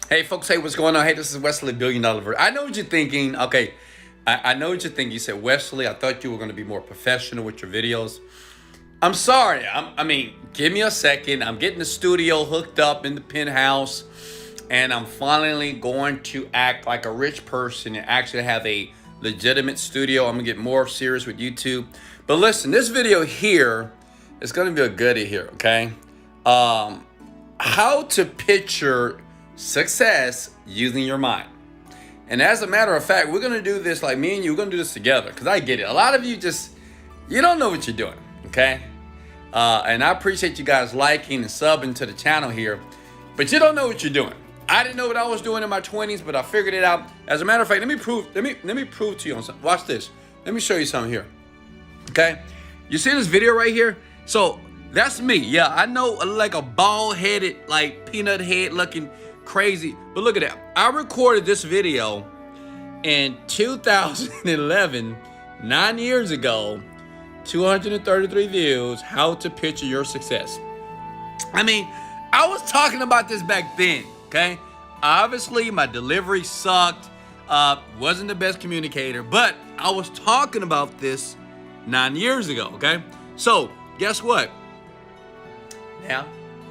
Hey, folks, hey, what's going on? Hey, this is Wesley, $1 Billion. I know what you're thinking. Okay, I know what you're thinking. You said, Wesley, I thought you were going to be more professional with your videos. I'm sorry. I mean, give me a second. I'm getting the studio hooked up in the penthouse, and I'm finally going to act like a rich person and actually have a legitimate studio. I'm going to get more serious with YouTube. But listen, this video here is going to be a goodie here, okay? How to picture success using your mind. And as a matter of fact, we're going to do this, like me and you, we're going to do this together, because I get it. A lot of you you don't know what you're doing, okay? And I appreciate you guys liking and subbing to the channel here, but you don't know what you're doing. I didn't know what I was doing in my 20s, but I figured it out. As a matter of fact, let me prove to you on something. Watch this. Let me show you something here. Okay? You see this video right here? So that's me. Yeah, I know, like a bald-headed, like peanut head looking crazy, but look at that. I recorded this video in 2011, 9 years ago, 233 views, how to picture your success. I mean, I was talking about this back then, okay? Obviously, my delivery sucked, wasn't the best communicator, but I was talking about this 9 years ago, okay? So, guess what? Now,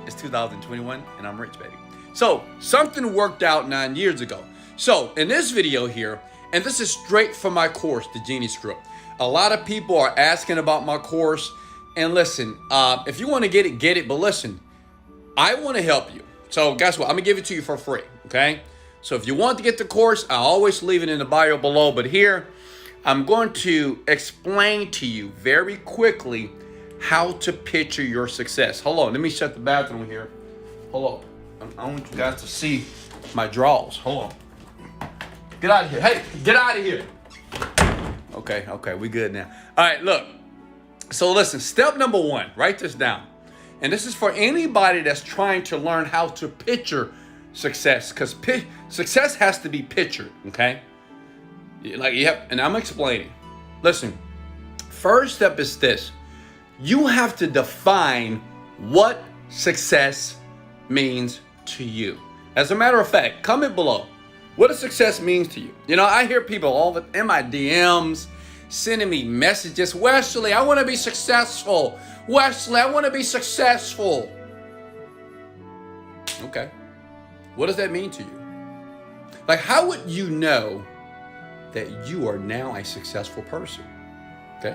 it's 2021, and I'm rich, baby. So, something worked out 9 years ago. So, in this video here, and this is straight from my course, The Genie Script. A lot of people are asking about my course. And listen, if you want to get it. But listen, I want to help you. So, guess what? I'm going to give it to you for free, okay? So, if you want to get the course, I always leave it in the bio below. But here, I'm going to explain to you very quickly how to picture your success. Hold on. Let me shut the bathroom here. Hold on. I want you guys to see my drawers. Hold on. Get out of here. Hey, get out of here. Okay, we good now. All right, look. So listen, step number one, write this down. And this is for anybody that's trying to learn how to picture success, because success has to be pictured, okay? And I'm explaining. Listen, first step is this. You have to define what success means to you. As a matter of fact, comment below. What does success mean to you? You know, I hear people all in my DMs sending me messages. Wesley, I want to be successful. Wesley, I want to be successful. Okay. What does that mean to you? Like, how would you know that you are now a successful person? Okay.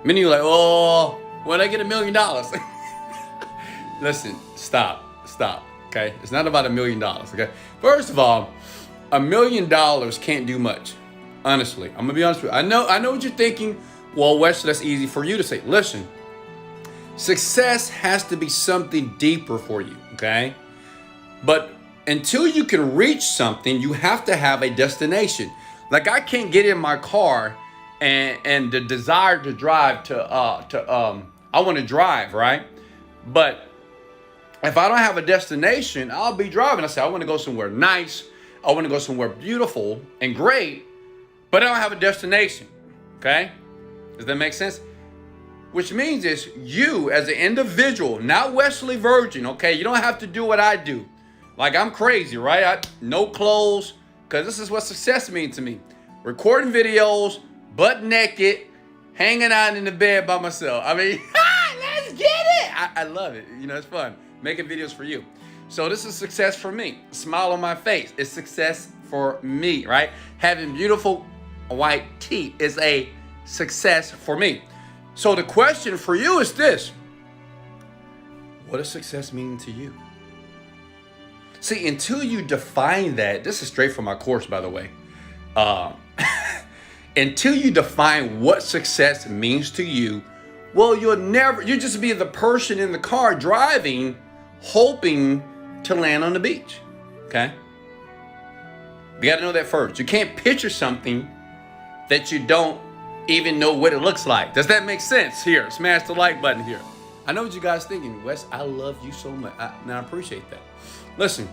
Many of you are like, oh, when I get $1 million. Listen, stop. Okay, it's not about $1 million. Okay, first of all, $1 million can't do much. Honestly, I'm gonna be honest with you. I know what you're thinking. Well, Wesley, that's easy for you to say. Listen, success has to be something deeper for you. Okay, but until you can reach something, you have to have a destination. Like, I can't get in my car and the desire to drive I want to drive, right? But if I don't have a destination, I'll be driving. I say, I want to go somewhere nice. I want to go somewhere beautiful and great, but I don't have a destination, okay? Does that make sense? Which means is you as an individual, not Wesley Virgin, okay? You don't have to do what I do. Like, I'm crazy, right? No clothes, because this is what success means to me. Recording videos, butt naked, hanging out in the bed by myself. I mean, let's get it. I love it. You know, it's fun. Making videos for you. So this is success for me. Smile on my face is success for me, right? Having beautiful white teeth is a success for me. So the question for you is this. What does success mean to you? See, until you define that, this is straight from my course, by the way. Until you define what success means to you, well, you'll just be the person in the car driving, hoping to land on the beach, okay? You got to know that first. You can't picture something that you don't even know what it looks like. Does that make sense? Here, smash the like button here. I know what you guys thinking. Wes, I love you so much. I appreciate that. Listen,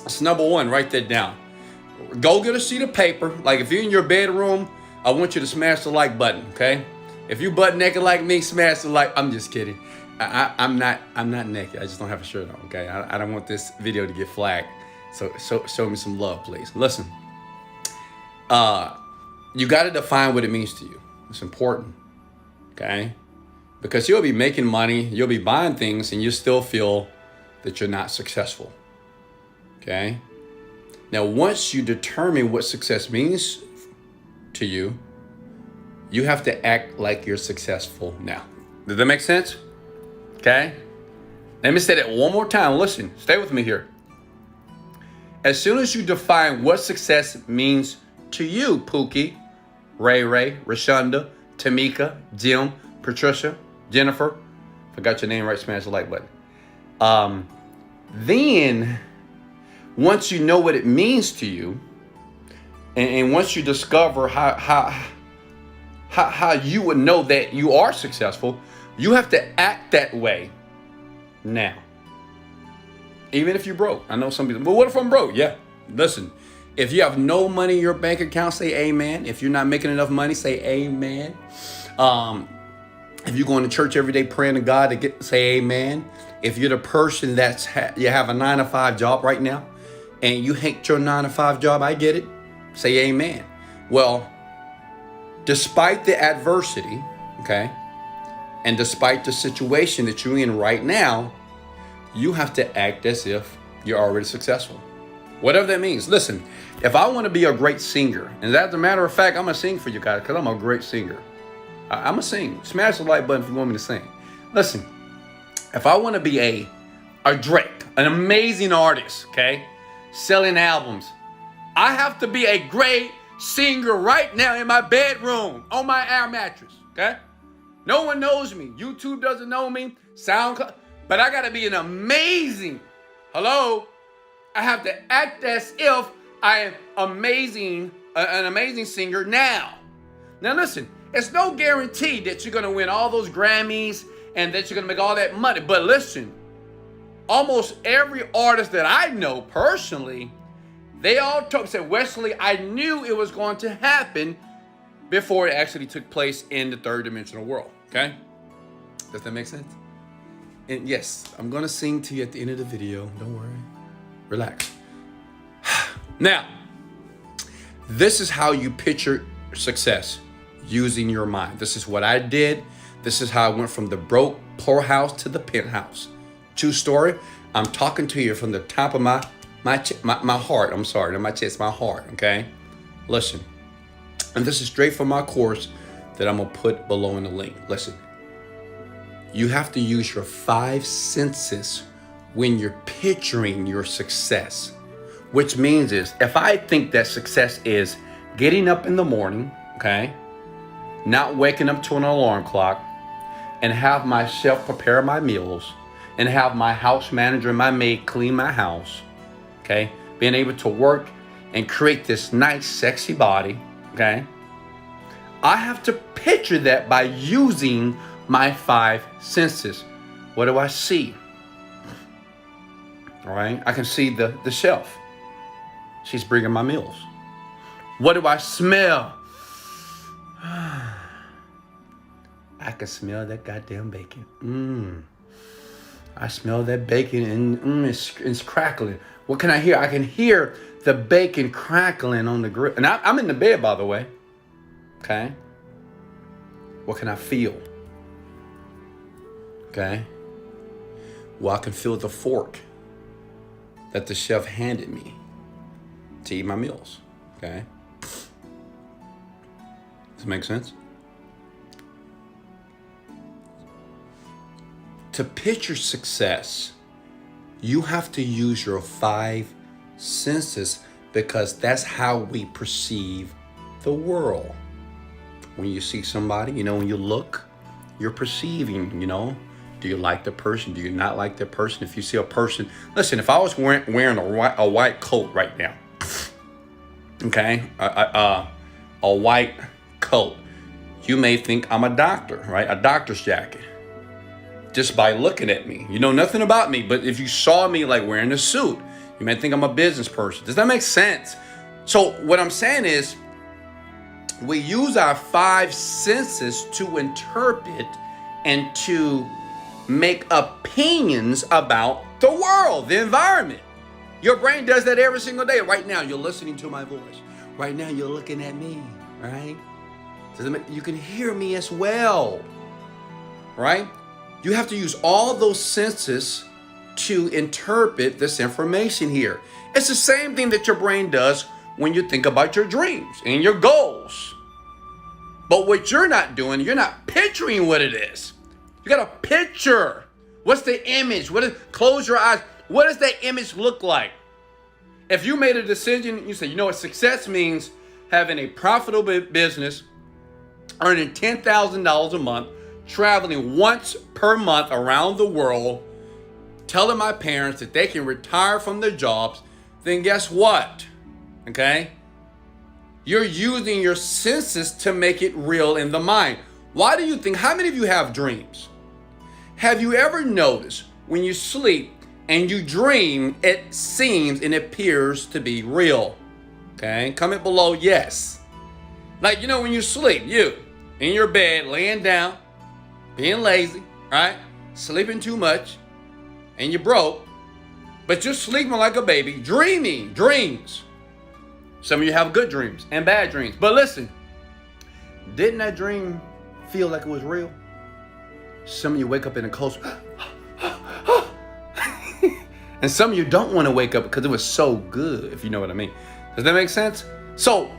it's number one. Write that down. Go get a sheet of paper. Like, if you're in your bedroom, I want you to smash the like button, okay? If you butt naked like me, smash the like. I'm just kidding. I'm not naked. I just don't have a shirt on, okay? I don't want this video to get flagged. So show me some love, please. Listen, you got to define what it means to you. It's important, okay? Because you'll be making money, you'll be buying things, and you still feel that you're not successful, okay? Now, once you determine what success means to you, you have to act like you're successful now. Does that make sense? Okay? Let me say that one more time. Listen, stay with me here. As soon as you define what success means to you, Pookie, Ray Ray, Rashonda, Tamika, Jim, Patricia, Jennifer, forgot your name right, smash the like button. Then, once you know what it means to you, and once you discover how you would know that you are successful, you have to act that way now. Even if you're broke. I know some people, but what if I'm broke? Yeah, listen. If you have no money in your bank account, say amen. If you're not making enough money, say amen. If you're going to church every day praying to God say amen. If you're the person you have a 9-to-5 job right now and you hate your 9-to-5 job, I get it. Say amen. Well, despite the adversity, okay, and despite the situation that you're in right now, you have to act as if you're already successful. Whatever that means. Listen, if I want to be a great singer, and as a matter of fact, I'm going to sing for you guys because I'm a great singer. I'm going to sing. Smash the like button if you want me to sing. Listen, if I want to be a Drake, an amazing artist, okay, selling albums, I have to be a great singer right now in my bedroom on my air mattress, okay? No one knows me. YouTube doesn't know me. SoundCloud. But I got to be an amazing, hello? I have to act as if I am an amazing singer now. Now listen, it's no guarantee that you're going to win all those Grammys and that you're going to make all that money. But listen, almost every artist that I know personally, they all said, Wesley, I knew it was going to happen before it actually took place in the third dimensional world, okay? Does that make sense? And yes, I'm going to sing to you at the end of the video. Don't worry. Relax. Now, this is how you picture success using your mind. This is what I did. This is how I went from the broke poorhouse to the penthouse. True story. I'm talking to you from the top of my heart. I'm sorry, not my chest, my heart, okay? Listen. And this is straight from my course that I'm going to put below in the link. Listen. You have to use your 5 senses when you're picturing your success. Which means is, if I think that success is getting up in the morning, okay, not waking up to an alarm clock, and have my chef prepare my meals, and have my house manager and my maid clean my house, okay, being able to work and create this nice, sexy body, okay, I have to picture that by using my 5 senses. What do I see? All right, I can see the chef. She's bringing my meals. What do I smell? I can smell that goddamn bacon. I smell that bacon and it's crackling. What can I hear? I can hear the bacon crackling on the grill. And I'm in the bed, by the way. Okay. What can I feel? Okay. Well, I can feel the fork that the chef handed me to eat my meals. Okay. Does it make sense? To picture success, you have to use your 5 senses because that's how we perceive the world. When you see somebody, when you look, you're perceiving, do you like the person? Do you not like the person? If you see a person, listen, if I was wearing a white coat right now, okay, a white coat, you may think I'm a doctor, right? A doctor's jacket. Just by looking at me. You know nothing about me, but if you saw me like wearing a suit, you may think I'm a business person. Does that make sense? So what I'm saying is, we use our 5 senses to interpret and to make opinions about the world, the environment. Your brain does that every single day. Right now, you're listening to my voice. Right now, you're looking at me, right? You can hear me as well, right? You have to use all those senses to interpret this information here. It's the same thing that your brain does when you think about your dreams and your goals. But what you're not doing, you're not picturing what it is. You got to picture. What's the image? Close your eyes. What does that image look like? If you made a decision, you say, you know what, success means having a profitable business, earning $10,000 a month, traveling once per month around the world, telling my parents that they can retire from their jobs, then guess what? Okay? You're using your senses to make it real in the mind. Why do you think, how many of you have dreams? Have you ever noticed when you sleep and you dream, it seems and appears to be real? Okay, comment below, yes. Like, you know, when you sleep, you in your bed, laying down, being lazy, right? Sleeping too much, and you're broke, but you're sleeping like a baby, dreaming dreams. Some of you have good dreams and bad dreams. But listen, didn't that dream feel like it was real? Some of you wake up in a cold and some of you don't want to wake up because it was so good, if you know what I mean. Does that make sense? So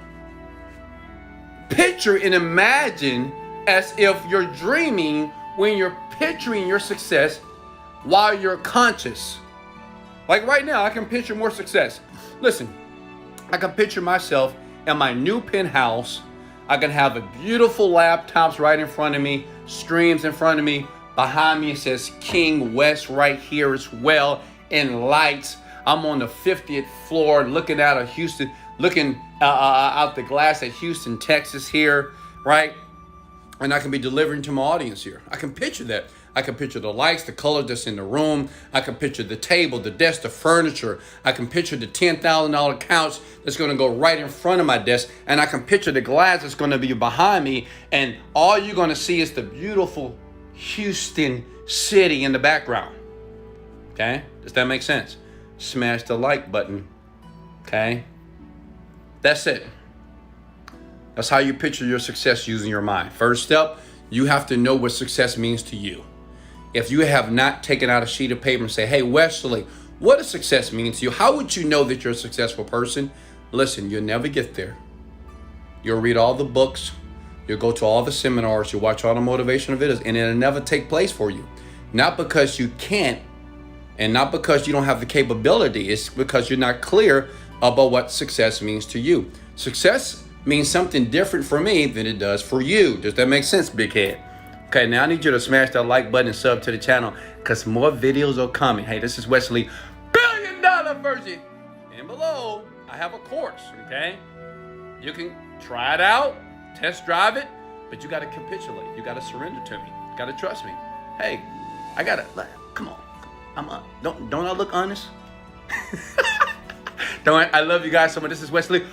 picture and imagine as if you're dreaming when you're picturing your success while you're conscious. Like right now, I can picture more success. Listen, I can picture myself in my new penthouse. I can have a beautiful laptops right in front of me, streams in front of me. Behind me, it says King West right here as well, in lights. I'm on the 50th floor looking out of Houston, looking out the glass at Houston, Texas here, right? And I can be delivering to my audience here. I can picture that. I can picture the lights, the color that's in the room. I can picture the table, the desk, the furniture. I can picture the $10,000 couch that's going to go right in front of my desk. And I can picture the glass that's going to be behind me. And all you're going to see is the beautiful Houston city in the background. Okay? Does that make sense? Smash the like button. Okay? That's it. That's how you picture your success using your mind. First step, you have to know what success means to you. If you have not taken out a sheet of paper and say, hey, Wesley, what does success mean to you? How would you know that you're a successful person? Listen, you'll never get there. You'll read all the books. You'll go to all the seminars. You'll watch all the motivational videos, and it'll never take place for you. Not because you can't, and not because you don't have the capability. It's because you're not clear about what success means to you. Success means something different for me than it does for you. Does that make sense, big head? Okay, now I need you to smash that like button and sub to the channel because more videos are coming. Hey, this is Wesley, $1 billion version. And below, I have a course, okay? You can try it out, test drive it, but you got to capitulate. You got to surrender to me. You got to trust me. Hey, I got to, come on. Don't I look honest? I love you guys so much. This is Wesley.